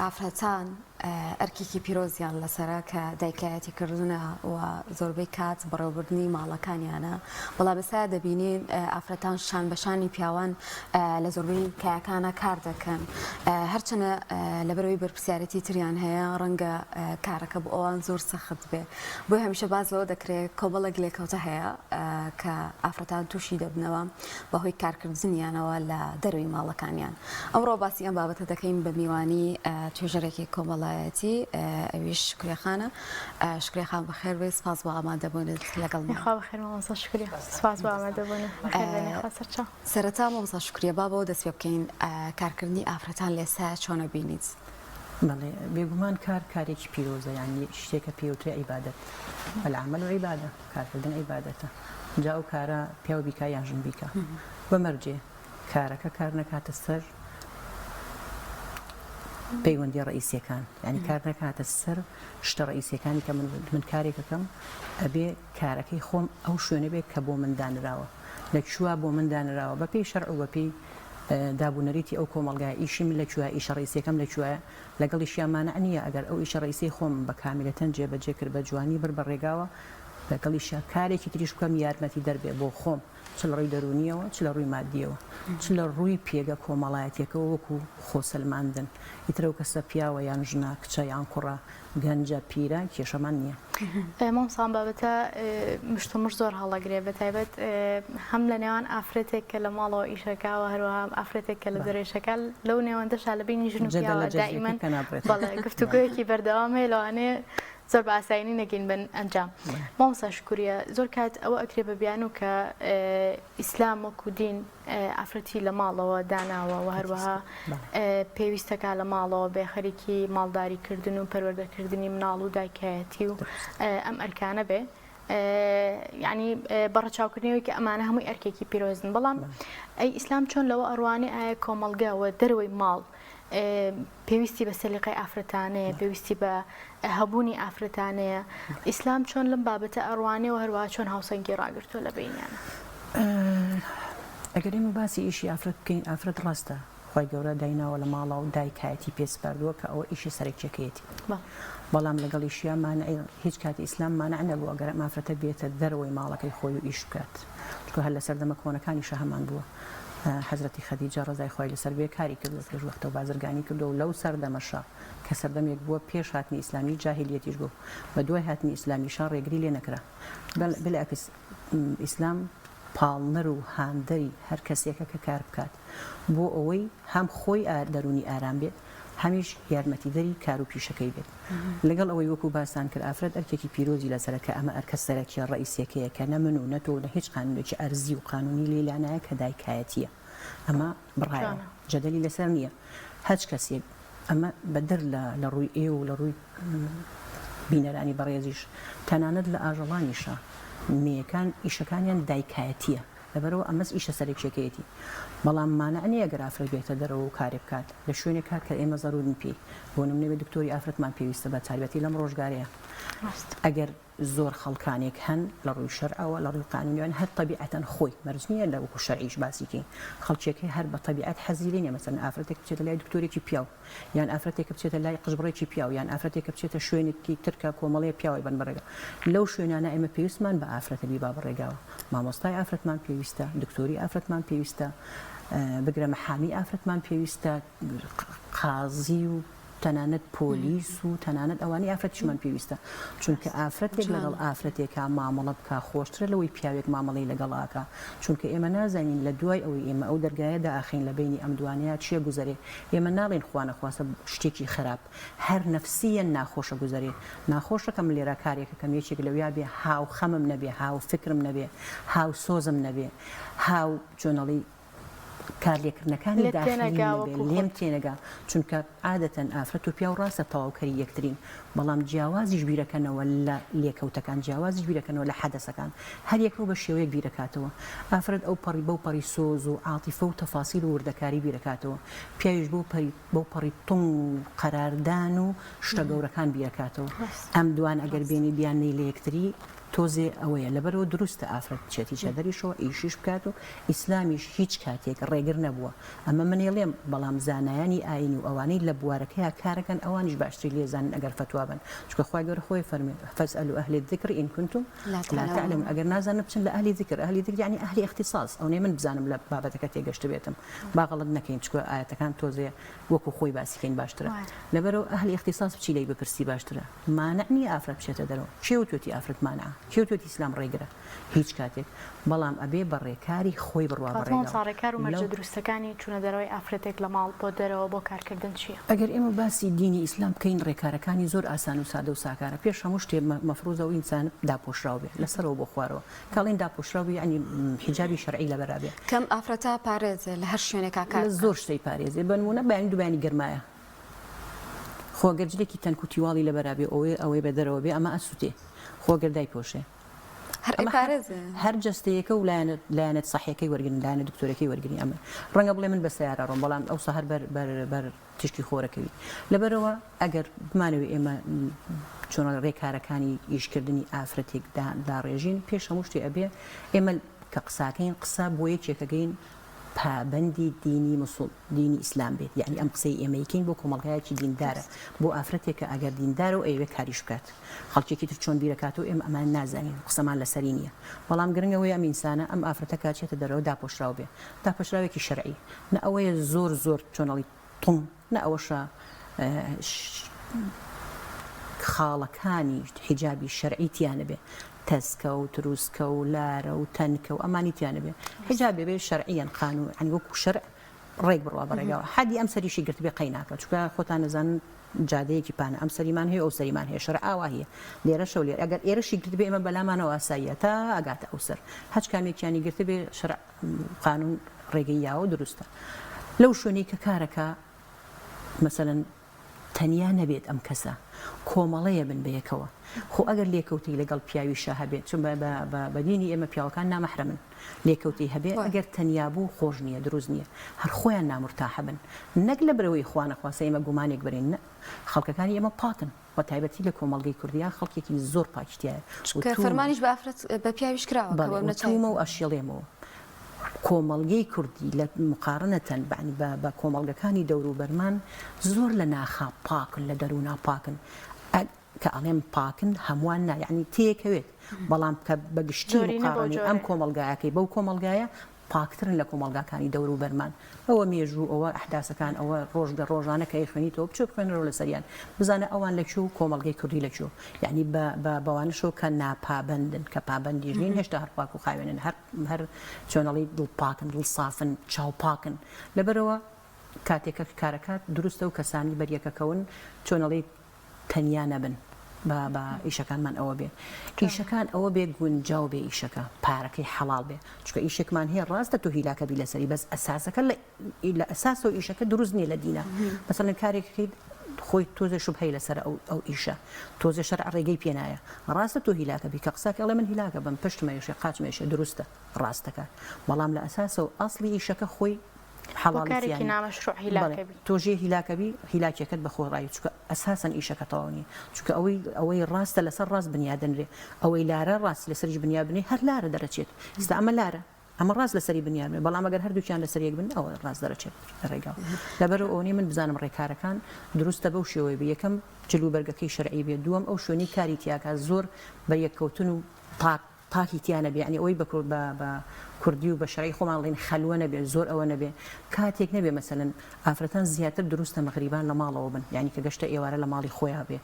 ئافرەتان ئەرکێکی پیرۆزیان لەسەرە کە دایکایەتیکردنە و زۆربەی کات بەڕێوەبردننی ماڵەکانیانە بەڵام ئێستا دەبینین ئافرەتان شان بەشانی پیاوان لە زۆربەی کایەکانە کار دەکەن هەرچەنە لەبەرەوەی بەرپرسیارەتی تریان هەیە ڕەنگە کارەکە بۆ ئەوان زۆر سەخت بێ بۆی هەمیشە باز لەوە دەکرێت کۆمەڵێک لێکەوتە هەیە کە ئافرەتان تووشی دەبنەوە بەهۆی کارکردنیانەوە لە دەروی ماڵەکانیان ئەمڕۆ باسی ئەم بابەتە دەکەین بە میوانی توێژەرێکی کۆمەڵایەتی ئەویش شکرێخانە شکرێخان بەخێر بێ سپاس بۆ ئامادەبوونت لەگەڵ سەرەتا مامۆستا شکریە با بەوە دەست پێ بکەین کارکردنی ئافرەتان لێستا چۆنە بینیت بەڵێ بێگومان کارێکی پیرۆزە یانی شتێکە پێوترێ عیبادەت بەلعمل و عیبادە کارکردن عیبادەتە جا و کارە پیاو بیکا یان ژن بیکە بەمەرجێ کارەکە کار نەکاتە سەر پەیوەندی ڕئیسیەکان ینی کار نەکاتە سەر شتە ڕئیسیەکانی کە من کارێکەکەم ئەبێ کارەکەی خۆم ئەو شوێنە بێت کە بۆ من دانراوە لەکووا بۆ من دانراوە بە پێی شەرع و بە پێی دابوونەریتی ئەو کۆمەڵگای ئیشی من لەکوێ ئیشە ڕئیسیەکەم لەکوێیە لەگەڵیشیان مانع نییە ئەگەر ئەو ئیشە ڕئیسی خۆم بە کاملەتەن جێبەجێ کرد بە جوانی بر بەڕێگاوە لەگەڵیشیان کارێکی تریش بکەم یارمەتی دەربێ بۆ خۆم چ لە ڕووی دەرونیەوە چ لە ڕووی مادیەوە چ لە ڕووی پێگە کۆمەڵایەتێکەوە وەکو خۆسەلماندن ئیترە و کەسە پیاوە یان ژنا کچە یان کوڕە گەنجە پیرە کێشەمان نییە مامۆستا بابەتە مشتمش زۆر هەڵەگرێ بە تایبەت هەم لە نێوان ئافرەتێک کە لە ماڵەوە ئیشەکەوە هەروەها ئافرەتێک کە لە دەرێشەکە لەو نێوەندەشا لە بینی ژن و پیاوە دائیمەن بەڵێ گفتوگویەکی بەردەوام هەیە لەوانەیە زۆر بە ئاسایانی نەگەین بن ئەنجام مامۆستا شکوریە زۆر کات ئەوە ئەکرێ بە بیان و کە ئیسلام وەکو دین ئافرەتی لە ماڵەوە داناوە و هەروەها پێویستەکە لە ماڵەوە بێ خەریکی ماڵداریکردن و پەروەردەکردنی مناڵ و دایکایەتی و ئەم ئەرکانە بێ یعنی بەڕەچاوکردنەوەی کە ئەمانە هەمووی ئەرکێکی پیرۆزن بەڵام ئەی ئیسلام چۆن لەوە ئەڕوانێ ئایا کۆمەڵگەوە دەروەوەی ماڵ پێویستی بە سەلیقەی ئافرەتانەیە پێویستی بە هەبوونی ئافرەتانەیە ئیسلام چۆن لەم بابەتە ئەڕوانێەوە هەروەها چۆن هاوسەنگی ڕاگرتووە لە بینیانە ئەگەر ئێمە باسی ئیشی ئافرەت بکەین ئافرەت ڕاستە خی گەورە دایناوە لە ماڵەوە و دایکایەتی پێسپاردووە کە ئەوە ئیشی سەرێکچەکەیەتی بەڵام لەگەڵ ئیشیامان هیچ کاتی ئیسلام مانع نەبووە ئەگەر ئافرەتە بێتە دەرەوەی ماڵەکەی خۆی و ئیش بکات چونکە هەر لە سەردەمە کۆنەکانیشە هەمان بووە حەزرەتی خەدیجە ڕزای خۆی لەسەر بێ کاری کردو پێش وەختە و بازرگانی کردو و لەو سەردەمەشە کە سەردەمێک بووە پێش هاتنی ئیسلامی جاهلیەتیش بوو بە دوای هاتنی ئیسلامیشان ڕێگری لێ نەکرا بەلعکس ئیسلام پاڵنەر و هاندەری هەر کەسێکە کە کار بکات بۆ ئەوەی هەم خۆی دەرونی ئارام بێت هەمیش یارمەتیدەری کار و پیشەکەی بێت لەگەڵ ئەوەی وەکو باسان کرد ئافرەت ئەرکێکی پیرۆزی لەسەرە کە ئەمە ئەرکە سەرەکی ڕئیسیەکەیە کە نە من و نەتۆ لە هیچ قانونێکی ئەرزی و قانونی لێلانایە کە دایکایەتیە ئەمە بڕایە جەدەلی لەسەر نییە هەچ کەسێک ئەمە بەدەر لە ڕووی ئێ و لە ڕووی بینەرانی بەڕێزیش تەنانەت لە ئاژەڵانیشە مێیەکان ئیشەکانیان دایکایەتیە لەبەرەوە ئەمەس ئیشە سەرێکچێکەیەتی بەڵام مانە ئەگەر ئافرەت بێتە دەرەوە و کارێ بکات لە شوێنێکا کە ئێمە زەڕوری پێی بۆ نمونەوێ دکتۆری ئافرەتمان پێویستە بە تایبەتی لەم ڕۆژگارەیە ئەگەر زۆر خەڵکانێک هەن لە ڕووی شەرعەوە لە ڕووی قانونیان هەر تەبیعەتەن خۆی مەرج نییە لە وەکو شەرعیش باسیکەین خەڵکێکی هەر بە تەبیعەت حەزی لێ مەسەن ئافرەتێک بچێتە لای دکتۆرێکی پیاو یان ئافرەتێک بچێتە لای قژبڕێکی پیاو یان ئافرەتێک بچێتە شوێنێکی ترکە کۆمەڵەیە پیاوی بن بەڕێگا لەو شوێنانە ئێمە پێویستمان بە ئافرەتە بی با بەڕێگاوە مامۆستای ئافرەتمان پێویستە دکتۆری ئافرەتمان پێویستە بگرە مەحامی ئافرەتمان پێویستە قازی و تەنانەت پۆلیس و تەنانەت ئەوانەی ئافرەتیشمان پێویستە چونکە ئافرەتێک لەگەڵ ئافرەتێکا مامەڵە بکە خۆشترە لەوەی پیاوێک مامەڵی لەگەڵاکە چونکە ئێمە نازانین لە دوای ئەوەی ئێمە ئەو دەرگایەدا ئاخین لە بینی ئەم دوانەیە چیە گوزەرێ ئێمە ناڵێن خوانەخواستە شتێکی خراپ هەر نەفسیە ناخۆشە گوزەرێ ناخۆشەکەم لێرە کارێکە کەم یەکێک لەویا بێ هاو خەمم نەبێ هاو فکرم نەبێ هاو سۆزم نەبێ هاو جۆنەڵی کارلێکردنەکانی لێم تێنەگا چونکە عادەتەن ئافرەت و پیا و ڕاستە تەواوکەری یەکترین بەڵام جیاوازیش بیرەکەنەوە لە لێکەوتەکان جیاوازیش بیرەکەنەوە لە حەدەسەکان هەر یەکەوە بە شێوەیەک بیرەکاتەوە ئافرەت ئەو پەڕی بەو پەڕی سۆز و عاتیفە و تەفاسیل و وردەکاری بیرەکاتەوە پیاویش بەو پەڕی تۆم و قەراردان و شتە گەورەکان بیرەکاتەوە ئەم دوان ئەگەر بێنی بیانەی لە یەکتری تۆزێ ئەوەیە لەبەرەوە دروستە ئافرەت بچێتی چەدەریشەوە ئیشیش بکات و ئیسلامیش هیچ کاتێک ڕێگر نەبووە ئەمە منێڵێم بەڵام زانایانی ئاینی و ئەوانەی لە بوارەکەیە کارەکەن ئەوانیش باشتری لێزانن ئەگەر فتوا بن چونکە خوای گەورە خۆی فەرمێ فەسئەلوا ئەهل الذکر ئین کنتم لا تعلمون ئەگەر نازانن بچن لە ئەهلی ذکر ئەهلی ذکر یعنی ئەهلی اختصاص ئەو نێ من بزانم لە بابەتەکە تێگەشت بێتم با غەڵەت نەکەین چونکە ئاەتەکان تۆزێ وەکو خۆی باسیکەین باشترە لەبەرەوە ئەهلی اختصاص بچی لێی بپرسی باشترە مانع نییە ئافرەت بچێتە دەرەوە کێوتوێتی ئافرەت مانعە کێوتوێتی ئیسلام ڕێگرە هیچ کاتێک بەڵام ئەبێ بەڕێکاری خۆی بڕوا بەڕێگا ساڕێکار و مەرجە دروستەکانی چوونە دەرەوەی ئافرەتێک لە ماڵ بۆ دەرەوە بۆ کارکردن چییە؟ ئەگەر ئێمە باسی دینی ئیسلام بکەین ڕێکارەکانی زۆر ئاسان و سادە و ساکارە پێش هەموو شتێ مەفروزە و ئینسان داپۆشراو بێ لەسەرەوە بۆ خوارەوە کاڵین داپۆشراوی ینی حیجابی شەرعی لەبەرا بێ کەم ئافرەتە پارێزێ لە هەر شوێنێکا کار زۆر شتەی پارێزێ بنمونە بەیانی دوبیانی گرمایە خۆگەرجلێکی تەنکوتیواڵی لەبەرا بێ ئەوەی بە دەرەوە بێ ئەمە ئەسووتێ خۆگەر دایپۆشێ هەر جستەیەکە و لایەنێت سەحیەکەی وەرگن لایەنە دکتۆرەکەی وەرگنی ئەمە ڕەنگە بڵێ من بە سیارە ڕۆم بەڵام ئەو سەهەر بەر تشتی خۆرەکەوی لەبەرەوە ئەگەر بمانەوێت ئێمە چۆن ڕێکارەکانی ئیشکردنی ئافرەتێک داڕێژین پێش هەموو شتێ ئەبێ ئێمە کە قساکەین قسە بۆ یەکێکەکەین پابندی دینی ئیسلام بێت یعنی ئەم قسەی ئێمەیکەین بۆ کۆمەڵگایەکی دیندارە بۆ ئافرەتێکە ئەگەر دیندارە و ئەوێ کاریش بکات خەڵکێکی تر چۆن بیرەکاتەوە ئێمە ئەمان نازانین قسەمان لەسەری نییە بەڵام گرنگەوەی ئەم ئینسانە ئەم ئافرەتە کاچێتە دەرەوە داپۆشراو بێ داپۆشراوێکی شەرعی نە ئەوەیە زۆر چۆنەڵی تۆم نە ئەوەشە خاڵەکانی حیجابی شەرعی تیانە بێ تەسکە و تروسکە و لارە و تەنکە و ئەمانی تیانە بێ حیجابێ بێ شەرعیان قانون ئەنی وەکو شەرع ڕێک بڕوا بەڕێگاوە حەدی ئەم سەریشی گرت بێ قەی ناکات چونکە خۆتان نەزانن جادەیەکی پانە ئەم سەریمان هەیە ئەو سەریمان هەیە شەرع ئاوا هەیە لێرە شەو لێر ئەگەر ئێرەشی گرت بێ ئێمە بەلامانەوە ئاساییە تا ئەگاتە ئەو سەر هەچ کامێکیانی گرت بێ شەرع قانون ڕێگەی یاوە دروستە لەو شوێنەی کە کارەکە مەسەلەن تەنیا نەبێت ئەم کەسە کۆمەڵەیە بن بەیەکەوە خۆ ئەگەر لێکەوتی لەگەڵ پیاویشە هەبێت چون بەدینی ئێمە پیاوەکان نامەحرەمن لێکەوتی هەبێ ئەگەر تەنیا بوو خۆش نییە دروست نییە هەر خۆیان نامرتاحە بن نەک لە برەوەی خوانەخواسە ئێمە گومانێک برێن خەڵکەکانی ئێمە پاکن بە تایبەتی لە کۆمەڵگەی کوردیا خەڵکێکی زۆر پاکتیایە فەرمانیش بە ئافرەت بە پیاویش کراوە نەچوومە و ئەشێڵێمەوە کۆمەڵگەی کوردی لە مقارنەتەن بە کۆمەڵگەکانی دەور و بەرمان زۆر لە ناخا پاکن لە دەرونا پاکن کە ئەڵێم پاکن هەمووان نایعنی تێکەوێت بەڵام کە بەگشتی مقارنی ئەم کۆمەڵگایەکەی بەو کۆمەڵگایە پاکترن لە کۆمەڵگاکانی دەور و بەرمان ئەوە مێژوو ئەوە ئەحداسەکان ئەوە ڕۆژانە کە خوێنیتەوە بچۆ بخوێنەوە لە سەریان بزانە ئەوان لەکوێ کۆمەڵگەی کوردی لەکوێ یعنی بەوانشەوە کە ناپابندن کە پابندیژین هێشتا هەر پاک و خاوێنن هەر چۆنەڵی دڵ پاکن دڵ سافن چاو پاکن لەبەرەوە کاتێکە کارەکات دروستە و کەسانی بەریەکەکەون چۆنەڵی تەنیا نەبن بە ئیشەکانمان ئەوە بێ ئیشەکان ئەوە بێ گونجاو بێ ئیشەکە پارەکەی حەڵال بێ چکە ئیشێکمان هەیە ڕاستە تۆ هیلاکەبی لەسەری بەس ئەساسەکە لە ئەساسەوە ئیشەکە دروست نییە لە دینە مەسەڵەن کارێکەکەیت خۆی تۆزێ شوبهەی لەسەر ئەو ئیشە تۆزێ شەرع ڕێگەی پێنایە ڕاستە تۆ هیلاکەبی کە قساکە ئەڵێ من هیلاکە بم پشتمەیەشێ قاچمێشێ دروستە ڕاستەکە بەڵام لە ئەساسەوە ئەسڵی ئیشەکە خۆی حەڵاڵێکی نامەشروع هیلاکەبی تۆژێ هیلاکەبی هیلاکێکت بە خۆڕایی چکە ئەساسەن ئیشەکە تەواو چکە ئەوەی ڕاستە لەسەر ڕاست بنیادنرێ ئەوەی لارە ڕاست لەسەرش بنیابنی هەر لارە دەرەچێت ئستا ئەمە لارە ئەمە ڕاست لەسەری بنیابنێ بەڵام ئەگەر هەردووکیان لەسەریەک بن ئەوە ڕاست دەرەچێت ڕێگاو لەبەرەوە ئەوەی من بزانم ڕێکارەکان دروستە بەو شێوەیە بێ یەکەم جلوبەرگەکەی شەرعی بێ دووەم ئەو شوێنی کاری تیاکە زۆر بە یەککەوتن و پاکی تیانە بێ ینی ئەوەی بە کوردی و بە شەرعی خۆمانڵێن خەلوە نەبێ زۆر ئەوە نەبێ کاتێک نەبێ مەسەلەن ئافرەتان زیاتر دروستە مەغریبان لە ماڵەوە بن یعنی کە گەشتە ئێوارە لە ماڵی خۆیان بێ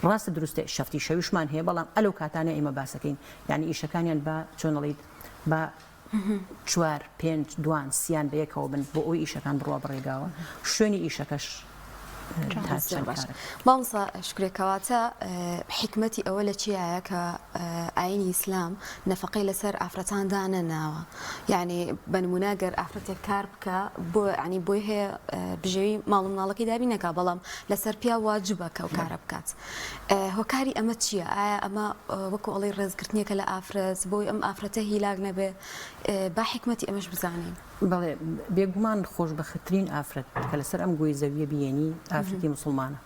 ڕاستە دروستە شەفتی شەویشمان هەیە بەڵام ئەلەو کاتانە ئێمە باسەکەین یعنی ئیشەکانیان بە چۆنەڵیت بە 4 5 دوان سییان بەیەکەوە بن بۆ ئەوی ئیشەکان بڕوا بڕێگاوە شوێنی ئیشەکەش مامسا شکرێکەواتە حکمەتی ئەوە لە چیایە کە ئاینی ئیسلام نەفەقەی لەسەر ئافرەتان دانەناوە یعنی بەنموناگەر ئافرەتێک کار بکە بۆ عنی بۆی هەیە بژێوی ماڵ مناڵەکەی دابی نەکا بەڵام لەسەر پیا واجبە کە و کارە بکات هۆکاری ئەمە چییە ئایا ئەمە وەکو ئەڵی ڕێزگرتنیەکە لە ئافرەت بۆی ئەم ئافرەتە هیلاک نەبێ با حکمەتی ئەمەش بزانین بەڵێ بێگومان خۆشبەختترین ئافرەت کە لەسەر ئەم گوێی زەویە بێنی ئافرەتی موسڵمانە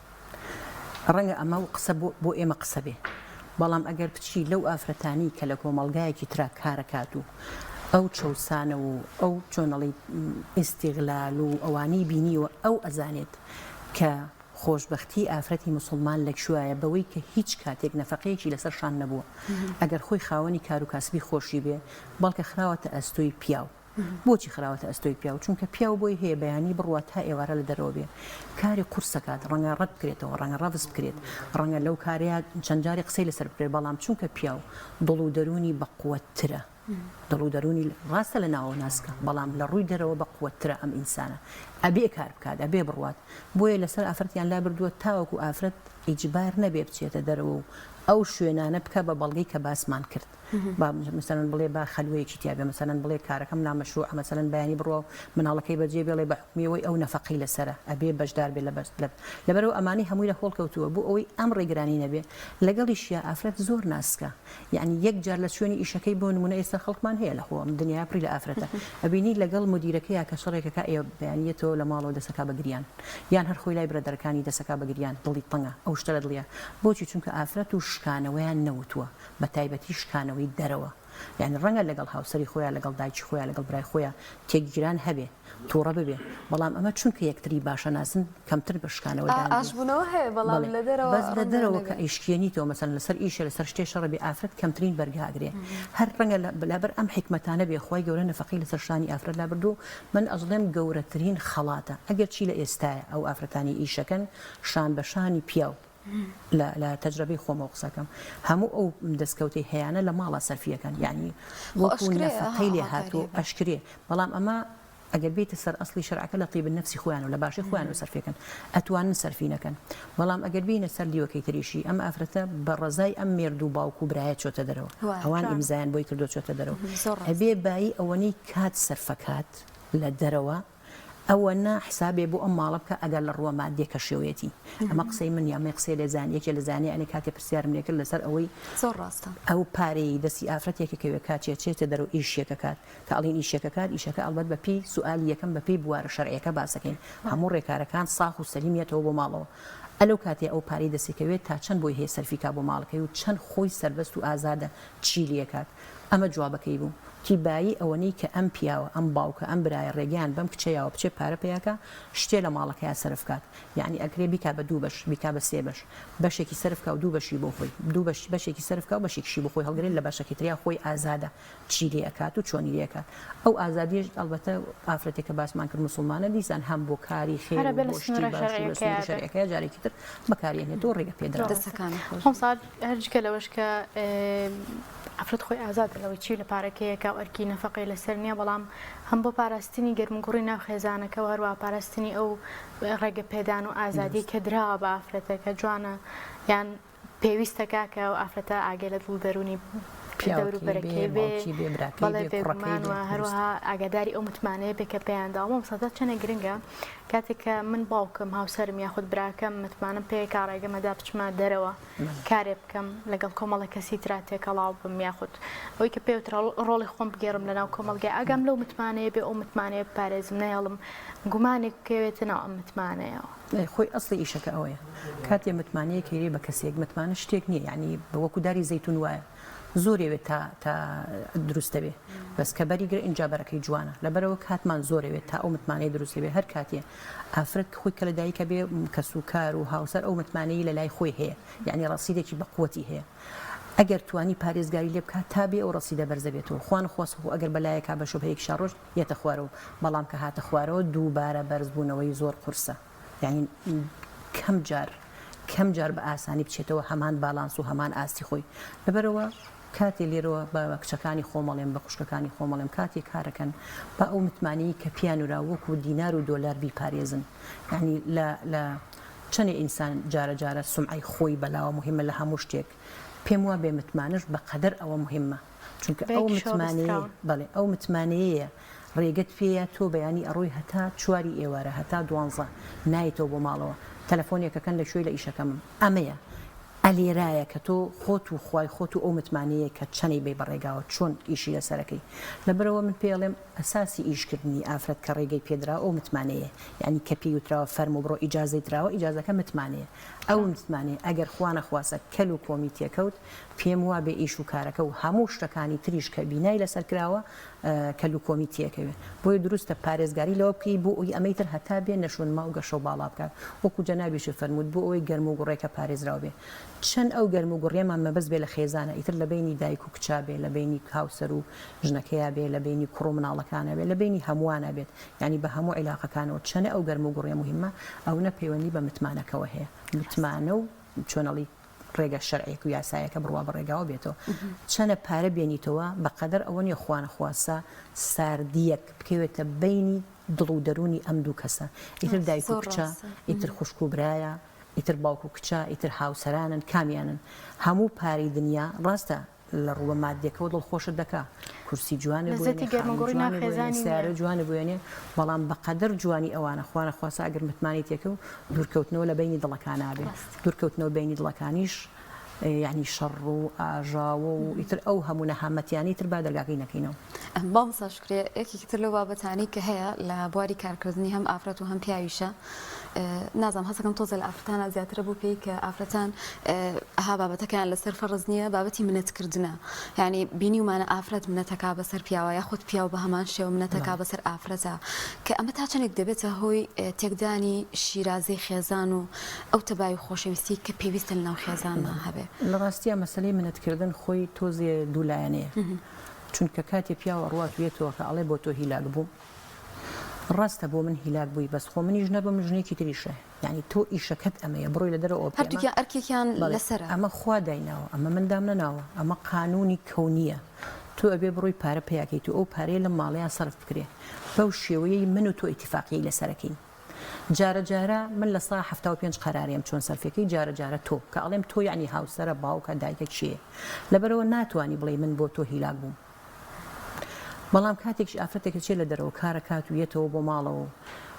ڕەنگە ئەمە و قسە بۆ ئێمە قسە بێ بەڵام ئەگەر بچی لەو ئافرەتانی کە لە کۆمەڵگایەکی ترا کارەکات و ئەو چەسانە و ئەو چۆنەڵی ئیسیغلال و ئەوانەی بینیوە ئەو ئەزانێت کە خۆشببختی ئافرەتی مسلمان لە شوایە بەوەی کە هیچ کاتێک نەفقەیەکی لەسەر شان نەبووە ئەگەر خۆی خاوەنی کار و کاسبی خۆشی بێ بەڵکە خراوەتە ئەستۆی پیاو بۆچی خراوەتە ئەستۆی پیاو چونکە پیاو بۆی هەیە بەیانی بڕوات تا ئێوارە لە دەرەوە بێ کاری قورسەکات ڕەنگە ڕەت بکرێتەوە ڕەنگە ڕەفز بکرێت ڕەنگە لەو کارەیە چەند جاری قسەی لەسەر بکرێت بەڵام چونکە پیاو دڵ و دەرونی بەقوەترە دڵ و دەرونی ڕاستە لە ناوە ناسکە بەڵام لە ڕووی دەرەوە بەقوەترە ئەم ئینسانە ئەبێ کار بکات ئەبێ بڕوات بۆیە لەسەر ئافرەتیان لا بردووە تاوەکو ئافرەت ئیجبار نەبێ بچێتە دەرەوە و ئەو شوێنانە بکە بە بەڵگەی کە باسمان کرد مثلەن بڵێ با خەلوەیەکی تیاابێ مەسەلەن بڵێ کارەکەم نامەشروع مەسەلەن بەیانی بڕۆ مناڵەکەی بەجێ بێڵێ بە حکمیەوەی ئەو نەفەقی لەسرە ئەبێ بەشدار بێ لەبەرەوە ئەمانی هەمووی لە خۆڵ کەوتووە بۆ ئەوەی ئەم ڕێگرانی نەبێ لەگەڵیشیا ئافرەت زۆر ناسکە یعنی یەک جار لە شوێنی ئیشەکەی بۆ نمونە ئێستا خەڵکمان هەیە لە خۆم دنیا پڕی لە ئافرەتە ئەبینی لەگەڵ مدیرەکەی کە شەڕێکەکە ئێ بەیانیەتەوە لە ماڵەوە دەسەکا بەگریان یان هەر خۆی لای برەدەرەکانی دەسەکا بەگریان دڵی تەنگە ئەو شتە لە دڵیە بۆچی چونکە ئافرەت و شکانەوەیان نەوتووە بە تایبەتی شکانەوەی دەرەوە یعنی ڕەنگە لەگەڵ هاوسەری خۆیان لەگەڵ دایکی خۆیان لەگەڵ برای خۆیان تێکگیران هەبێ تووڕە ببێ بەڵام ئەمە چونکە یەکتری باشە ناسن کەمتر بە شکانەوە ئاشبوونەوە هەیە بەڵام لە دەرەوە بەس لە دەرەوە کە ئیشکێنیتەوە مەسەن لەسەر ئیشە لەسەر شتێ شەڕەبی ئافرەت کەمترین بەرگاگرێ هەر ڕەنگە لەبەر ئەم حکمەتانە بێ خۆی گەورە نەفەقی لەسەر شانی ئافرەت لا بردو من ئەژڵێم گەورەترین خەڵاتە ئەگەر چی لە ئێستایە ئەو ئافرەتانی ئیشەکەن شان بە شانی پیاو لە تەجربەی خۆمە قسەکەم هەموو ئەو دەستکەوتی هەیەە لە ماڵە سەرفیەکەن یعنی وەکو نەفەقەی لێ هاتوو ئەشکرێ بەڵام ئەمە ئەگەر بێتە سەر ئەسلی شەرعەکە لە طیب النفسی خۆیان و لە باشی خۆیان و سەرفیەکەن ئەتوانن سەرفینەکەن بەڵام ئەگەر بینە سەر دیوەکەی تریشی ئەم ئافرەتە بە ڕزای ئەم مێرد و باوکو برایە چۆتە دەرەوە ئەوان ئیمزایان بۆی کردو چۆتە دەرەوە ئەبێ بایی ئەوەنەی کات سەرفەکات لە دەرەوە ئەوە نا حسابێ بۆ ئەم ماڵە بکە ئەگەر لە ڕووە مادێکە شێوەتی ئەمە قسەی من یامە قسەی لە زانیەکێ لە زانانی ئەنی کاتێ پرسیارم لێ کرد لەسەر ئەوەی زۆر ڕاستە ئەو پارەی دەستی ئافرەتێکەکەوێ کاتێ چێتە دەرەوە ئیشێکە کات کە ئەڵین ئیشەکە کات ئیشەکە ئەڵبەت بە پێی سوئالی یەکەم بە پێی بوارە شەرعیەکە باسەکەین هەموو ڕێکارەکان ساخ و سەلیمیەتەوە بۆ ماڵەوە ئەلو کاتێ ئەو پارەی دەسێکەوێت تا چەند بۆی هەیە سەرفیکا بۆ ماڵەکەی و چەند خۆی سەربەست و ئازادە چی لێکات ئەمە جوابەکەی بوو تیبایی ئەوەنەی کە ئەم پیاوە ئەم باوکە ئەم برایە ڕێگەیان بەم کچەیەوە بچێ پارە پێیاکە شتێ لە ماڵەکەیان سەرفکات یعنی ئەگرێ بیکا بە دوو بەش بیکا بە سێ بەش بەشێکی سەرفکە و دوو بەشی بۆ خۆی دوو بەشێکی سەرفکە و بەشێکشی بۆ خۆی هەڵگرێت لە بەشێکی تریا خۆی ئازادە چی لێکات و چۆنی لێکات ئەو ئازادیش ئەلبەتە ئافرەتێکە باسمان کرد مسلمانە دیسان هەم بۆ کاری خێر شەرعیەکە جارێکی تر بەکارێنێت و ڕێگە پێدرا دەستەکانی خۆم هەرجکە لەوەش کە ئافرەت خۆی ئازاد لەوەی چی لە پارەکەیەکە ئەرکی نەفەقی لەسەر نییە بەڵام هەم بۆ پاراستنی گەرمگوڕی ناو خێزانەکە هەروە پاراستنی ئەو ڕێگە پێدان و ئازادی کە دراوە بە ئافرەتەکە جوانە یان پێویستەکە کە ئەو ئافرەتە ئاگەی لە دڵ دەرونی دەوروبەرەکەی بێ بەڵێ بێگومانوە هەروەها ئاگاداری ئەو متمانەیە بێ کە پێیانداوە سەدا چەنە گرنگە کاتێک کە من باوکم هاوسەرم یاخود براکەم متمانم پێ کاڕێگەمەدا بچمە دەرەوە کارێ بکەم لەگەڵ کۆمەڵە کەسی ترا تێکەڵاو بم یاخود ئەوەی کە پێوترا ڕۆڵی خۆم بگێڕم لەناو کۆمەڵگای ئاگام لەو متمانەیە بێ ئەو متمانەیە بپارێزم نەهێڵم گومانێک بکەوێتە ناو ئەم متمانەیە خۆی ئەسڵی ئیشەکە ئەوەیە کاتێ متمانەیە کێری بە کەسێک متمانە شتێک نییە یعنی بە وەکوداری زەیتون وایە زۆرێوێت تا دروستە بێ بەس کە بەریگرە اینجا بەرەکەی جوانە لەبەرەوە کاتمان زۆرەوێت تا ئەو متمانەی دروست بێ هەر کاتێ ئافرەت خۆی کە لە دایکە بێ کەسوکار و هاوسەر ئەو متمانەی لە لای خۆی هەیە یعنی ڕەسیدێکی بەقوەتی هەیە ئەگەر توانی پارێزگاری لێ بکات تا بێ ئەو ڕەسیدە بەرزە بێتەوە خوان خۆست ئەگەر بەلایەکە بە شوبهەیەک شەڕۆژ یێتە خوارەوە بەڵام کە هاتە خوارەوە دووبارە بەرزبوونەوەی زۆر قورسە یعنی کەم جار بە ئاسانی بچێتەوە هەمان باڵانس و هەمان ئاستی خۆی لەبەرەوە کاتی لێرەوە بە کچەکانی خۆمەڵێن بە خوشکەکانی خۆمەڵێم کاتی کارەکەن بە ئەو متمانی کە پیانورا وەکو دینار و دۆلار بیپارێزن یعنی لە چەندێ ئینسان جارە جارە سمعی خۆی بەلاوە مهمە لە هەموو شتێک پێم وە بێ متمانش بەقەدەر ئەوە مهمە چونکە ئەو متمانەیە ڕێگەت پێەیە تۆ بەیانی ئەڕۆی هەتا چواری ئێوارە هەتا 12 نایتەوە بۆ ماڵەوە تەلەفۆنێکەکەن لە شوێی لە ئیشەکەم ئەمەیە ئەلێرایە کە تۆ خۆت و خوای خۆت و ئەو متمانەیە کە چەنەی بێ بەڕێگاوە چۆن ئیشی لەسەرەکەی لەبەرەوە من پێڵێم ئەساسی ئیشکردنی ئافرەت کە ڕێگەی پێدرا ئەو متمانەیە یعنی کە پێی وتراوە فەرمو بڕۆ ئیجازەی درراوە ئیجازەکە متمانەیە ئەو متمانێ ئەگەر خوانە خواسە کەل و کۆمیتێکەوت پێم وا بێ ئیش و کارەکە و هەموو شتەکانی تریش کە بینای لەسەر کراوە کەل و کۆمیتیەکەوێت بۆی دروستە پارێزگاری لەوە بکەی بۆ ئەوی ئەمەی تر هەتا بێ نەشونما و گەشە و باڵا بکات وەکو جەنابیش فەرمووت بۆ ئەوەی گەرم و گوڕێکە پارێزراو بێ چەند ئەو گەرم و گوڕێمان مەبەست بێ لە خێزانە ئیتر لە بینی دایک و کچا بێ لە بینی هاوسەر و ژنەکەیە بێ لە بینی کوڕ و مناڵەکانە بێ لە بینی هەمووانە بێت ینی بە هەموو عیلاقەکانەوە چەنە ئەو گەرم و گوڕێ مهمە ئەو نە پەیوەندی بە متمانەکەەوە هەیە متمانە و چۆنەڵی ڕێگە شەرعێک و یاسایەکە بڕوا بەڕێگاوە بێتەوە چەنە پارە بێنیتەوە بەقەدەر ئەوە نیە خوانە خواسە ساردیەک بکەوێتە بینی دڵ و دەرونی ئەم دوو کەسە ئیتر دایک و کچە ئیتر خوشک و برایە ئیتر باوک و کچە ئیتر هاوسەرانن کامیانن هەموو پارەی دنیا ڕاستە لە ڕووە مادیەکەەوە دڵخۆشت دەکا کورسی جوانە سیارە جوانە بوێنێ بەڵام بەقەدەر جوانی ئەوانە خوانە خواسە ئەگەر متمانی تێکە و دوورکەوتنەوە لە بینی دڵەکانە بێ دوورکەوتنەوە بینی دڵەکانیش یعنی شەڕ و ئاژاوە و ئیتر ئەو هەموو نەهامەتیانی تر با دەرگاکەی نەکەینەوە بامسا شکرێ یەکێکی تر لەو بابەتانی کە هەیە لە بواری کارکردنی هەم ئافرەت و هەم پیاویشە نازانم هەستەکەم تۆزە لە ئافرەتانە زیاترە بوو پێی کە ئافرەتان ئەها بابەتەکەیان لەسەر فەڕز نییە بابەتی منەتکردنە یعنی بینی ومانە ئافرەت منەتەکا بەسەر پیاوە یاخود پیاو بە هەمان شێوە منەتەکا بەسەر ئافرەتە کە ئەمە تا چەندێک دەبێتە هۆی تێکدانی شیرازەی خێزان و ئەو تەبای و خۆشەویستی کە پێویستە لەناو خێزانمان هەبێ لە ڕاستیە مەسەلەی منەتکردن خۆی تۆزێ دوولایەنەیە چونکە کاتێ پیاوە ڕواتوێتەوە کە ئەڵێ بۆ تۆ هیلاک بوو ڕاستە بۆ من هیلاک بووی بەس خۆ منیش نەبم ژنێکی تریشە یعنی تۆ ئیشەکەت ئەمەیە بڕۆی لە دەرەوە هەردووکیان ئەرکێکیان لەسەر ئەمە خوا دایناوە ئەمە مندام نەناوە ئەمە قانونی کەونیە تۆ ئەبێ بڕۆی پارە پیاکەیت و ئەو پارەیە لە ماڵیان سەرف بکرێ بەو شێوەیەی من و تۆ ئیتیفاقی لەسەرەکەین جارە جارە من لە سا 75 قەراریم چۆن سەرفەکەی جارە جارە تۆ کە ئەڵێم تۆ یعنی هاوسەرە باوکە دایکە چیە لەبەرەوە ناتوانانی بڵێ من بۆ تۆ هیلاک بووم بەڵام کاتێکش ئافرەتێکە چێ لە دەرەوە کارە کات و یەتەوە بۆ ماڵەوە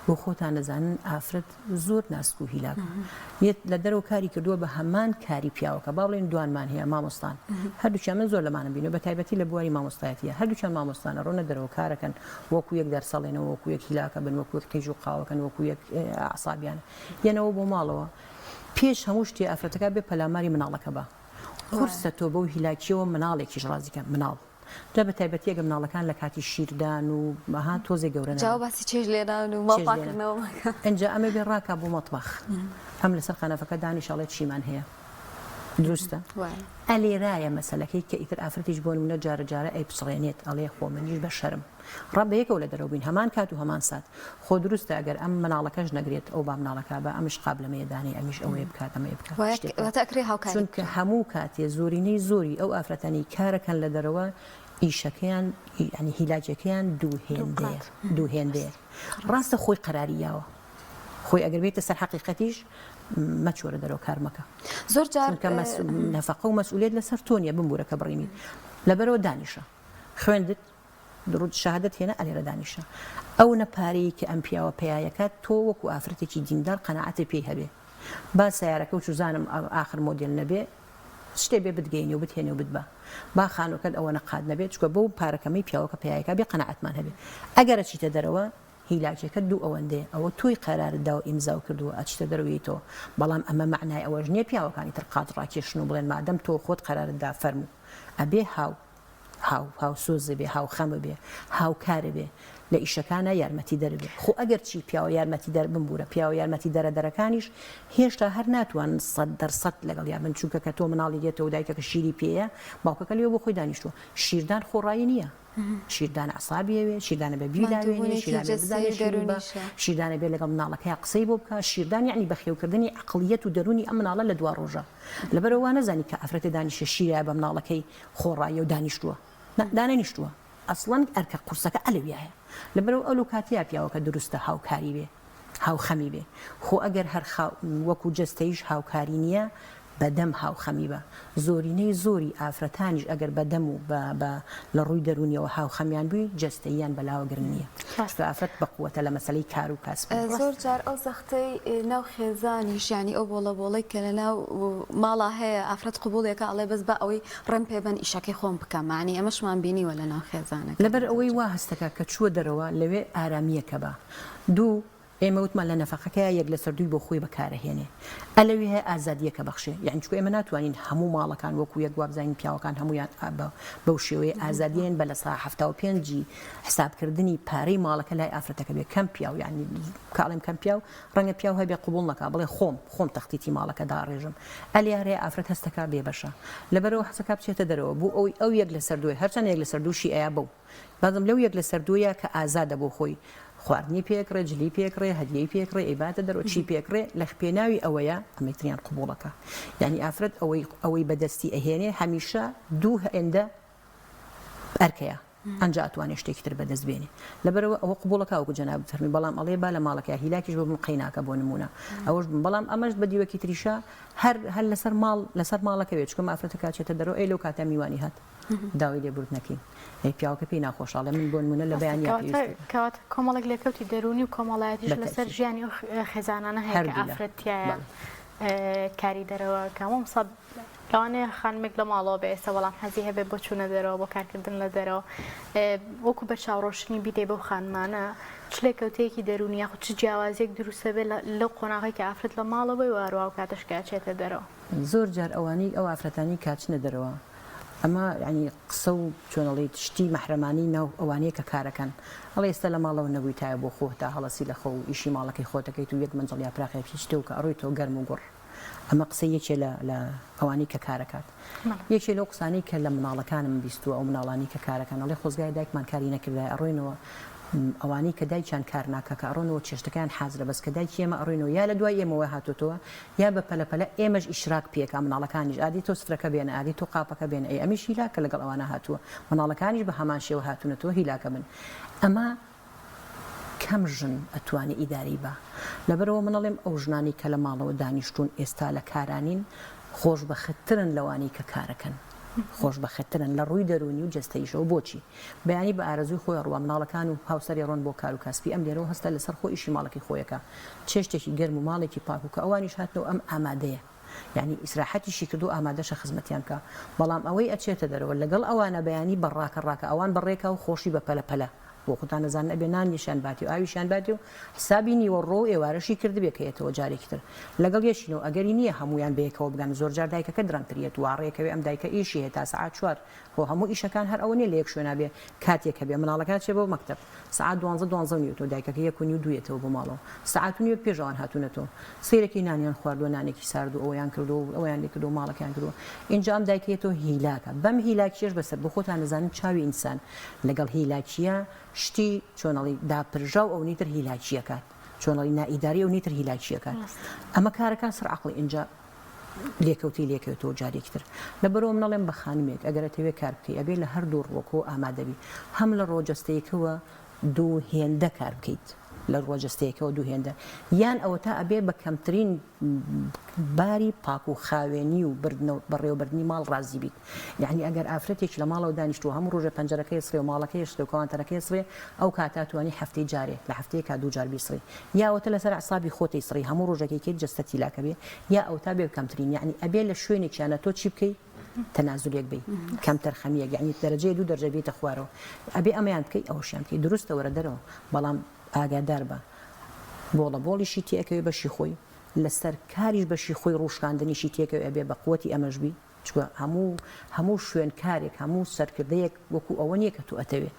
بۆ خۆتان نەزانن ئافرەت زۆر ناسک و هیلاک لە دەرەوە کاری کردووە بە هەمان کاری پیاوەکە با بڵێن دوانمان هەیە مامۆستان هەردووچیان من زۆر لەمانم بینەوە بە تایبەتی لە بواری مامۆستایەتیە هەردووچیان مامۆستانە ڕۆنە دەرەوە کارەکەن وەکو یەک دەرسەڵێنەوە وەکو یەک هیلاکە بن وەکو یەک قیژ و قاوەکەن وەکو یەک عسابیانە یەنەوە بۆ ماڵەوە پێش هەموو شتێ ئافرەتەکە بێ پەلاماری مناڵەکە بە قورسە تۆ بەو هیلاکیەوە مناڵێکیش ڕازیکە مناڵ جا بە تایبەتی ئەگە مناڵەکان لە کاتی شیردان و مەها تۆزێ گەورە باسی چێژ لێدان و ماڵپاکردنەوە ئەنجا ئەمە بێ ڕاکە بۆ مەطبەخ ئەم لەسەر خانەفەکە دانیشەڵێت چیمان هەیە دروستە ئەلێرایە مەسەلەکەی کە ئیتر ئافرەتیش بۆ نمونە جارە جارە ئەی پسڕێنێت ئەڵێ خۆ منیش بە شەرم ڕەب بە یەکەوە لە دەرەوە بین هەمان کات و هەمان سات خۆ دروستە ئەگەر ئەم مناڵەکەش نەگرێت ئەو با مناڵەکە بە ئەمش قابلمەیە دانی ئەمیش ئەوەیە بکات ئەمەیە بکات چونکە هەموو کاتێ زۆرینەی زۆری ئەو ئافرەتانی کارەکەن لە دەرەوە ئیشەکەیان ینی هیلاجەکەیان دووهێندەیە ڕاستە خۆی قەراریاوە خۆی ئەگەر بێتە سەر حەقیقەتیش مەچۆرە دەرەوە کارمەکە زۆر جار نەفەقە و مەسئولیت لەسەر تۆنیە بمبورەکە بڕینی لەبەرەوە دانیشە خوێندت درود شهادت هێنا ئەلێرە دانیشە ئەو نەپارەیە کە ئەم پیاوە پێیەکات تۆ وەکو ئافرەتێکی دیندار قەناعەتی پێی هەبێ با سیارەکە و چوزانم ئاخر مۆدیل نەبێ شتێ بێ بتگەینی و بتهێنێ و بتبە با خانووکەت ئەوە نەقاد نەبێت چکە بەو پارەکەمی پیاوەکە پیاەکە بێ قەناعەتمان هەبێ ئەگەرە چیتە دەرەوە هیلاکێکە دوو ئەوەندەیە ئەوە توی قەراردا و ئیمزاو کردووە ئەچتە دەروێتەوە بەڵام ئەمە معنای ئەوەش نییە پیاوەکانی تر قات ڕاکێشن و بڵێن مادەم تۆ خۆت قەراردا فەرموو ئەبێ هاو سۆزە بێ هاو خەمە بێ هاوکارە بێ لە ئیشەکانە یارمەتی دەربێ خۆ ئەگەر چی پیاوە یارمەتی دەر بمبورە پیاوە یارمەتی دەرەکانیش هێشتا هەر ناتوان 100% لەگەڵ یارمن چونکە کە تۆ مناڵی دێتەوە دایکەکە شیری پێەیە باوکەکە لێوە بۆ خۆی دانیشتووە شیردان خۆڕایی نییە شیردان عسابیەوێ شیردانە بە بیلاوێنێ شیردانە بێ لەگەڵ مناڵەکەی قسەی بۆ بکە شیردان یعنی بەخێوکردنی عقلیەت و دەرونی ئەم مناڵە لە دوا ڕۆژە لەبەرەوە نەزانی کە ئافرەتە دانیشە شیرە بە مناڵەکەی خۆڕایی و دانیشتووە دانەنیشتووە ئەسڵەن ئەرکە قورسەکە ئەلەویایە لەبەرەوە ئەو کاتیا پیاوەکە دروستە هاوکاری بێ هاوخەمی بێ خۆ ئەگەر هەر وەکو جەستەیش هاوکاری نییە بەدەم هاوخەمی بە زۆرینەی زۆری ئافرەتانیش ئەگەر بەدەم و لە ڕووی دەرونیەوە هاوخەمیان بووی جەستەییان بەلاوەگرن نییە ئافرەت بەقووەتە لە مەسەلەی کار و کاسب زۆر جار ئەو زەختەی ناو خێزانیش ینی ئەو بۆڵە کە لە ناو ماڵا هەیە ئافرەت قبولێکە ئەڵێ بەس بە ئەوەی ڕم پێبەن ئیشەکەی خۆم بکەمانی ئەمەشمان بینیوە لە ناو خێزانەکە لەبەر ئەوەی وا هەستەکە کە چووە دەرەوە لەوێ ئارامیەکە بە دوو ئێمە وتمان لە نەفەقەکە یەک لە سەردووی بۆ خۆی بەکارەهێنێ ئەلەوی هەیە ئازادیەکە بەخشێ یعنی چکو ئێمە ناتوانین هەموو ماڵەکان وەکو یەک وابزانین پیاوەکان هەمویان بەو شێوەیە ئازادیان بە لە سا 75 حسابکردنی پارەی ماڵەکە لای ئافرەتەکە بێ کەم پیاو یعنی کاڵێم کەم پیاو ڕەنگە پیاو هەبێ قبول نەکا بڵێ خۆم تەختیتی ماڵەکە داڕێژم ئەلیارەیە ئافرەت هەستەکە بێ بەشە لەبەرەوە حەسەکە بچێتە دەرەوە بوو ئەوی ئەو یەک لە سەردووی هەرچەند یەک لە سەردووشی ئەیە بەو بازم لەو یەک لە سەردوویە کە ئازادە بۆ خۆی خواردنی پێکڕێ جلی پێکڕێ هەدیەی پێکڕێ ئیباتە دەرەوە چی پێکڕێ لە پێناوی ئەوەیە ئەمەتریان قبولەکە یعنی ئافرەت ئەوەی بەدەستی ئەهێنێ هەمیشە دوو هێندە ئەرکەیە ئەنج ئەتوانێت شتێکی تر بەدەست بێنێ لەبەرەوە ئەوە قبولەکە وەکو جەناب فەرمی بەڵام ئەڵێ با لە ماڵەکە هیلاکیش بۆ قەیناکە بۆ نمونە ئەوەش بەڵام ئەمەش بە دیوەکی تریشە هەر لەسەر ماڵەکە بێت چکەم ئافرەتە کاچێتە دەرەوە ئەی لەو کاتە میوانی هات داوای لێبوردنەکەی پیاوەکە پێی ناخۆشاڵێ من بۆ نمونە لە بەیانیا کەواتە کۆمەڵێک لێکەوتی دەرونی و کۆمەڵایەتیش لەسەر ژیانی خێزانانە هەیە کە ئافرەتیایە کاری دەرەوە کەمەم سەد لەوانەیە خانمێک لە ماڵەوە بە ئێستا بەڵام حەزی هەبێ بۆ چوونە دەرەوە بۆ کارکردن لە دەرەوە وەکو بە چاوڕۆشنی بیدێ بەو خانمانە چ لێکەوتەیەکی دەرونی یاخود چ جیاوازێک دروستە بێت لەو قۆناغی کە ئافرەت لە ماڵەوەی وارووا و کاتەش کاچێتە دەرەوە زۆر جار ئەوانی ئەو ئافرەتانی کاچنە دەرەوە ئەمە ینی قسە و چۆنەڵی تشتی مەحرەمانی ناو ئەوانەیە کە کارەکەن ئەڵێ ئێستا لە ماڵەوە نەبووی تایە بۆ خۆ تا هەڵەسی لە خۆ و ئیشی ماڵەکەی خۆتەکەیت و یەک منجڵ یا پراخی پیشتە و کە ئەڕۆی تۆ گەرم و گوڕ ئەمە قسە یەکێ لە ئەوانی کە کارەکات یەکێ لەو قسانی کە لە مناڵەکانم بیستووە ئەو مناڵانی کە کارەکان ئەڵێ خۆزگای دایکمان کاری نەکردای ئەڕۆینەوە ئەوانی کە دایکیان کار ناکە کە ئەڕۆنەوە چێشتەکان حازرە بەس کە دایکی ئێمە ئەڕۆینەوە یا لە دوای ئێمەوە هاتوتەوە یا بە پەلەپەلە ئێمەش ئیشراک پێکا مناڵەکانیش ئادی تۆ سفرەکە بێنە ئادی تۆ قاپەکە بێنە ئەی ئەمیش هیلاکە لەگەڵ ئەوانە هاتووە مناڵەکانیش بە هەمان شێوە هاتوونەتەوە هیلاکە بن ئەمە کەم ژن ئەتوانێ ئیداری بە لەبەرەوە منەڵێم ئەو ژنانی کە لە ماڵەوە دانیشتون ئێستا لە کارانین خۆش بەخترن لەوانی کە کارەکەن خۆش بەخترن لە ڕووی دەرونی و جستەیشەوە بۆچی بەیانی بە ئارەزوی خۆی ڕوا مناڵەکان و هاوسەری ڕۆن بۆ کار و کاسبی ئەم لێرەوە هەستا لەسەر خۆ ئیشی ماڵەکەی خۆیەکە چێشتێکی گەرم و ماڵێکی پاک و کە ئەوانیش هاتنەوە ئەم ئامادەیە یعنی ئیسراحەتیشی کردو ئامادەشە خزمەتیان کە بەڵام ئەوەی ئەچێتە دەرەوە لەگەڵ ئەوانە بەیانی بەڕاکە ئەوان بەڕێکە و خۆشی بە پەلەپەلە بۆ خۆتان نەزان ئەبێ نانیشان باتی و ئاویشان باتی و حسابی نیوەڕۆ و ئێوارەشی کرد بێکەیەتەوە جارێکی تر لەگەڵ یەشینەوە ئەگەری نییە هەمویان بەیەکەوە بگەن زۆر جار دایکەکە درەنگترێت و ڕێکەوێ ئەم دایکە ئیشی هەیە تا سعات 4 بۆ هەموو ئیشەکان هەر ئەوە نیە لە یەک شوێنە بێ کاتێکە بێ مناڵەکان چێ بۆ مەکتەب سعات 12 نیوتەوە دایکەکە 1 دوێتەوە بۆ ماڵەوە سعات و نیوە پێشەوان هاتوونەتەوە سیرەکی نانیان خواردووە نانێکی سارد و ئەویان کردو و ئەویان لێ کردو ماڵەکان کردووە اینجا ئەم دایکێتەوە هیلاکە بەم هیلاکیش بەسەر بۆ خۆتان نەزانن چاوی ئینسان لەگەڵ هیلاکیە شتی چۆنەڵی داپرژە و ئەو نیتر هیلاکیەکات چۆنەڵی نائیداری و نیتر هیلاکیەکات ئەمە کارەکان سەر عەقڵی اینجا لێکەوتەوە جارێکتر لەبەرەوە منەڵێم بە خانمێک ئەگەرەتەوێ کار بکەی ئەبێ لە هەردوو ڕۆکۆ ئامادەبی هەم لە ڕۆجەستەیەکەوە دوو هێندە کار بکەیت لە ڕۆجەستەیەکەوە دوو هێندە یان ئەوە تا ئەبێ بە کەمترین باری پاک و خاوێنی و بەڕێوەبردننی ماڵ ڕازی بیت یعنی ئەگەر ئافرەتێک لە ماڵەوە دانیشتووە هەموو ڕۆژە پەنجەرەکەی سڕێ و ماڵەکەی شتێ و کەوانتەرەکەی سڕێ ئەو کاتاتوانی هەفتەی جارێ لە هەفتەیەکا دوو جار بیسڕی یا ئەوتە لەسەر عسابی خۆتی سڕی هەموو ڕۆژێکێکی جەستەتی لاکە بێ یا ئەو تا بێ کەمترین یعنی ئەبێ لە شوێنێکیانە تۆ چی بکەی تەنازولێک بی کەمتر خەمیەک یعنی دەرەجەی دوو دەرجە بێتە خوارەوە ئەبێ ئەمەیان بکەی ئەوەشیان بکەی دروستە وەرە دەرەوە بەڵام ئاگادار بە بۆڵیشی تێکەوێ بەشی خۆی لەسەر کاریش بەشی خۆی ڕوشکاندنیشی تێکەوێ ئەبێ بە قووەتی ئەمەژبی چکە هەموو شوێن کارێک هەموو سەرکردەیەک وەکو ئەوە نییە کە تۆ ئەتەوێ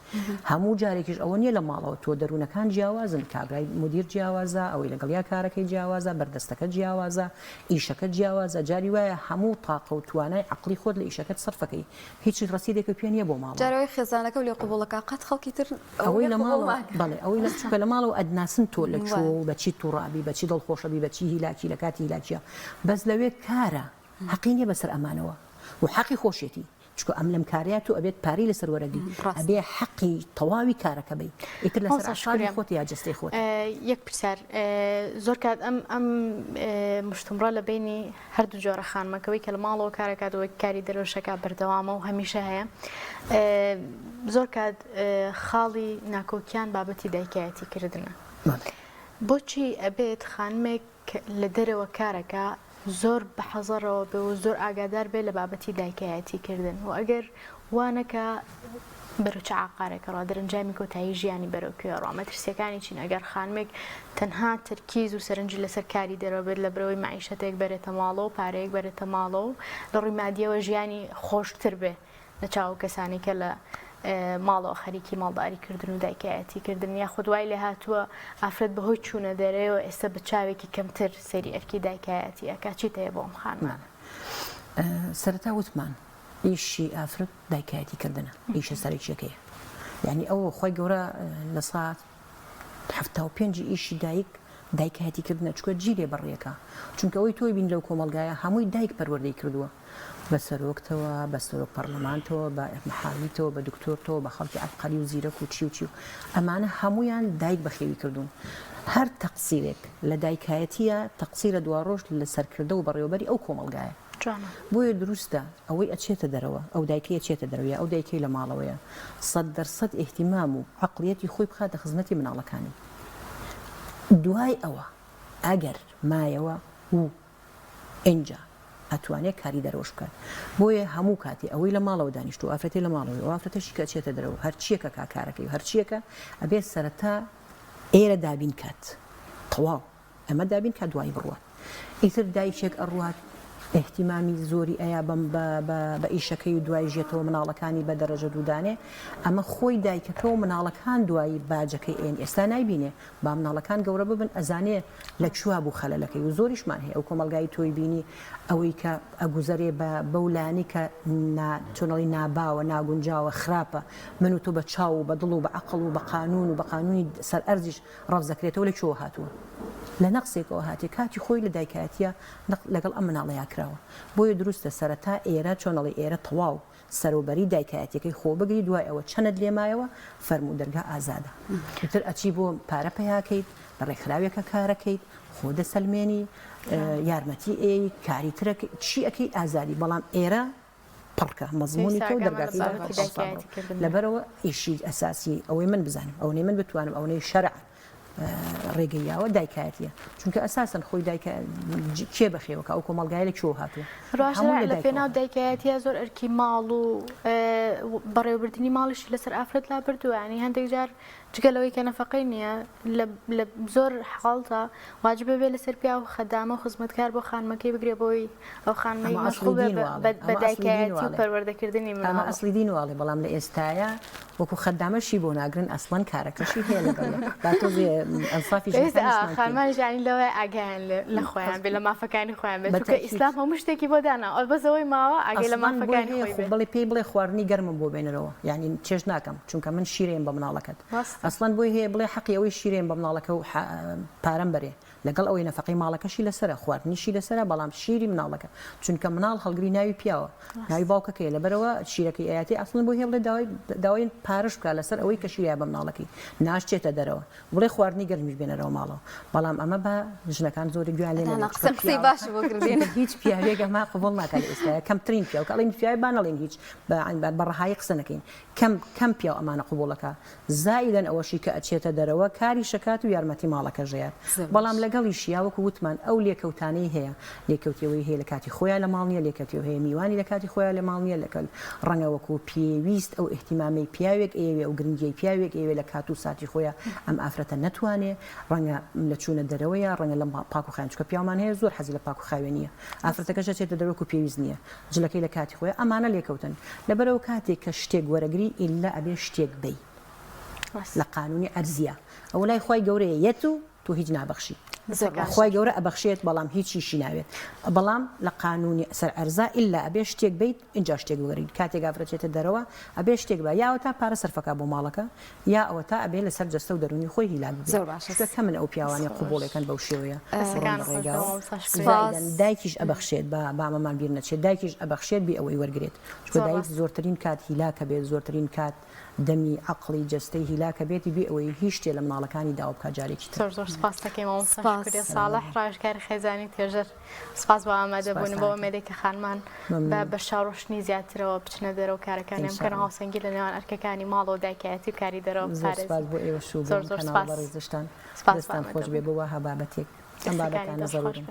هەموو جارێکیش ئەوە نییە لە ماڵەوە تۆ دەروونەکان جیاوازن کابرای مدیر جیاوازە ئەوەی لەگەڵیا کارەکەی جیاوازە بەردەستەکە جیاوازە ئیشەکە جیاوازە جاری وایە هەموو تاقە و توانای عەقڵی خۆت لە ئیشەکەت سەرفەکەی هیچ ڕەسیدێکی پێ نییە بۆ ماڵ جارەوەی خێزانەکە و لێ قبوڵەکە قەت خەڵکی تر ئەوەی لە ماڵەوە بەڵێ ئەوەی لە ماڵەوە ئەدناسن تۆ لە چۆ بەچی تووڕابی بەچی دڵخۆشەبی بەچی هیلاکی لە کاتی هیلاکیە بەس لەوێ کارە حەقی نییە بەسەر ئەمانەوە و حەقی خۆشێتی چکە ئەم لەم کاریات و ئەبێت پارەی لەسەر وەرەگری ئەبێ حەقی تەواوی کارەکە بی ئیتر لەسەر عشاری خۆت یا جستەی خۆت. یەک پرسیار زۆر کات ئەم مشتومڕە لە بینی هەردوو جۆرە خانمەکەوەی کە لە ماڵەوە کارەکاتەوە کاری دەرەوشەکە بەردەوامە و هەمیشە هەیە زۆر کات خاڵی ناکۆکیان بابەتی دایکایەتی کردنە. بۆچی ئەبێت خانمێک لە دەرەوە کارەکە زۆر بە حەزەرەوە بێ و زۆر ئاگادار بێ لە بابەتی دایکایەتی کردن و ئەگەر وانەکە بەرەو چ عقارێکە ڕوا دەرەنجامی کۆتایی ژیانی بەرەوکوێ ڕامەترسیەکانی چین ئەگەر خانمێک تەنها تەرکیز و سەرنجی لەسەر کاری دەرەوە بێت لە بەرەوەی معیشەتێک بەرێتە ماڵەوە و پارەیەک بەرێتە ماڵەوە و لە ڕووی مادیەوە ژیانی خۆشتر بێ لە چاو کەسانی کە لە ماڵەوە خەریکی ماڵداریکردن و دایکایەتیکردن یاخود وای لێ هاتووە ئافرەت بەهۆی چوونە دەرەوە ئێستا بە چاوێکی کەمتر سەری ئەرکی دایکایەتی ئەکا چیت هەیە بۆم خانمان سەرەتا وتمان ئیشی ئافرەت دایکایەتیکردنە ئیشە سەرێکیەکەیە یعنی ئەوە خۆی گەورە لە ساعت 75 ئیشی دایکایەتیکردنە چکە جیرێ بەڕێەکە چونکە ئەوەی تۆی بین لەو کۆمەلگایە هەمووی دایک پەروەردەی کردووە بە سەرۆکتەوە بە سەرۆک پەرلەمانتەوە بە محامیتەوە بە دکتۆرتەوە بە خەڵکی عەبقەری و زیرەک و چی و چی و ئەمانە هەمویان دایک بەخێوی کردوون هەر تەقسیرێک لە دایکایەتیە تەقسیرە دواڕۆژ لە سەرکردە و بەڕێوەبەری ئەو کۆمەلگایە بۆیە دروستە ئەوەی ئەچێتە دەرەوە ئەو دایکەیە چێتە دەرەوەیە ئەو دایکەی لە ماڵەوەیە 100% ئیحتیمام و عەقڵیەتی خۆی بخاتە خزمەتی مناڵەکانی دوای ئەوە ئەگەر مایەوە و ئینجا ئەتوانێت کاری دەرەوەش بکات بۆیە هەموو کاتی ئەوەی لە ماڵەوە دانیشت و ئافرەتی لە ماڵەوەی و ئافرەتەشی کە چێتە دەرەوە هەرچیەکە کارەکەی و هەرچیەکە ئەبێت سەرەتا ئێرە دابین کات تەواو ئەمە دابین کات دوای بڕوات ئیتر دایکێک ئەڕوات احتیمامی زۆری ئەیە بە ئیشەکەی و دوای ژێتەوە مناڵەکانی بە دەرەجە دوودانێ ئەمە خۆی دایکەکە و مناڵەکان دوایی باجەکەی ئێن ئێستا نایبینێ با مناڵەکان گەورە ببن ئەزانێ لە چوا بوو خەلەلەکەی و زۆریشمان هەیە ئەو کۆمەلگای تۆی بینی ئەوەی کە ئەگوزەرێ بە بەولانی کە چۆنەڵی ناباوە ناگونجاوە خراپە من و تۆ بە چاو و بە دڵ و بە عەقڵ و بە قانون و بە قانونی سەر ئەرزیش ڕەفزەکرێتەوە لە چۆ هاتووە لە نەقسێکەوە هاتی کاتی خۆی لە دایکایەتیە لەگەڵ ئەم مناڵەیە کراوە بۆیە دروستە سەرەتا ئێرە چۆنەڵی ئێرە تەواو سەروبەری دایکایەتەکەی خۆ بگری دوای ئەوە چەند لێمایەوە فەرموو دەرگا ئازادە تر ئەچی بۆ پارە پەیاکەیت بە ڕێکخراوێکە کارەکەیت خۆ دەسەلمێنی یارمەتی ئێی کاری ترەکەی چی ئەەکەی ئازادی بەڵام ئێرە پڕکە مەزمونی تۆ دەرگاکەی لەبەرەوە ئیشی ئەساسی ئەوەی من بزانم ئەوەی من بتوانم ئەوەی شەرع ڕێگەیاوە دایکایەتیە چونکە ئەساسن خۆی کێ بەخێوەکە ئەو کۆمەلگای لە کۆ هاتووە ڕاشە لە پێناو دایکایەتیە زۆر ئەرکی ماڵ و بەڕێوەبردننی ماڵیشی لەسەر ئافرەت لا بردووە ینی هەندێک جار جگەلەوەی کە نەفەقەی نییە لە زۆر حاڵتە واجبە بێ لەسەر پیا و خەدامە و خزمەتکار بۆ خانمەکەی بگرێ بۆی ئەو خانمەی مەشغوڵ بە دایکایەتی و پەروەردەکردنی من ئەمە ئەسلی دینواڵێ بەڵام لە ئێستاە وەکو خەدامەشی بۆ ناگرن ئەسڵەن کارەکەشی هەیە لەگەڵ خانمانیژانی لەوەی ئاگیان لە خۆیان بێ لە مافەکانی خۆیان بێت چونکە ئیسلام هەموو شتێکی بۆ دانا ئەو بەزەوەی ماوە ئاگەی لە مافەکانی خۆی بڵێ پێی بڵێ خواردنی گەرمم بۆ بێنەرەوە یعنی چێژ ناکەم چونکە من شیرێن بە مناڵەکەت ئەسڵەن بۆی هەیە بڵێ حەقی ئەوەی شیرێن بە مناڵەکە و پارەم بەرێ لەگەڵ ئەوەی نەفەقی ماڵەکەشی لەسرە خواردنیشی لەسرە بەڵام شیری مناڵەکە چونکە مناڵ هەڵگری ناوی پیاوە ناوی باوکەکەی لەبەرەوە شیرەکەی ئاەتی ئەسڵن بۆ هێ بڵێ داوای پارش بکە لەسەر ئەوەی کە شیریا بە مناڵەکەی ناشتێتە دەرەوە بڵێ خواردنی گەرمیش بێنەرەوە ماڵەوە بەڵام ئەمە بە ژنەکان زۆری گویان لێ قسەی باش بکردین هیچ پیاوێکە ما قبول ناکات ئێستا کەمترین پیاو کەڵین پیاوی بانەڵین هیچ بەڕەهایی قسە نەکەین کەم پیاو ئەمانە قبولەکە زائیدەن ئەوەشی کە ئەچێتە دەرەوە کاری شەکات و یارمەتی ماڵەکە ژەیە بەڵام لەگەڵی شیاوەکو وتمان ئەو لێکەوتانەی هەیە لێکەوتەوەی هەیە لە کاتی خۆیان لە ماڵ نیە لێکەوتەوە هەیە میوانی لە کاتی خۆیان لە ماڵ نیە لەکەل ڕەنگەوەکو پێویست ئەو احتیمامی پیاوێک ئێوێ ئەو گرنگی پیاوێک ئێوێ لە کات و ساتی خۆیان ئەم ئافرەتە نەتوانێ ڕەنگە لە چوونە دەرەوەیە ڕەنگە لە پاک و خاوێن چکە پیامان هەیە زۆر حەزی لە پاک و خاوێنیە ئافرەتەکەش چێتە دەرەوەکو پێویست نییە جلەکەی لە کاتی خۆیان ئەمانە لێکەوتن لەبەرەوە کاتێک کە شتێک وەرەگری ئیلا ئەبێ شتێک بی لە قانونی ئەرزیە ئەو لای خۆی گەورەیە یەت و تو هیچ نابەخشی زۆر باش. خۆی گەورە ئەبەخشێت بەڵام هیچیشی ناوێت بەڵام لە قانونی سەر ئەرزا ئللا ئەبێ شتێک بیت اینجا شتێک وەرین کاتێک ئافرەتێتە دەرەوە ئەبێ شتێک بە یاوە تا پارە سەرفەکە بۆ ماڵەکە یا ئەوە تا ئەبێ لەسەر جەستە و دەرونی خۆی هیلاک بێت. زۆر باش. کە من ئەو پیاوانی قوبوڵەکەن بەو شێوەیە سپاس. دایکیش ئەبەخشێت بە مامان بیر نەچێت دایکیش ئەبەخشێت بی ئەوەی وەرگێت دایک زۆرترین کات هیلاکە بێت زۆرترین کات دەمی عقلی جستەی هیلاکە بێتی بێ ئەوەی هیچ شتێ لە مناڵەکانی داوە بکە جارێکی زۆر زۆر سپاس دەکەیم مامۆستا ساڵح ڕاژگاری خێزانی تێژەر سپاس بۆ ئامادەبوون بۆ ئومێدێکی خانمان بە شاڕۆشتنی زیاترەوە بچنە دەرەوە کارەکانی ئەمکەن هاوسەنگی لە نێوان ئەرکەکانی ماڵ و دایکایەتی و کاری دەرەوە سپاس بۆ ئێوە شو زۆر زۆر سپاس ڕێزشتان سپاس دەستان خۆش بێ بۆ ها بابەتێک ئەم بابەتانە زەڕورن.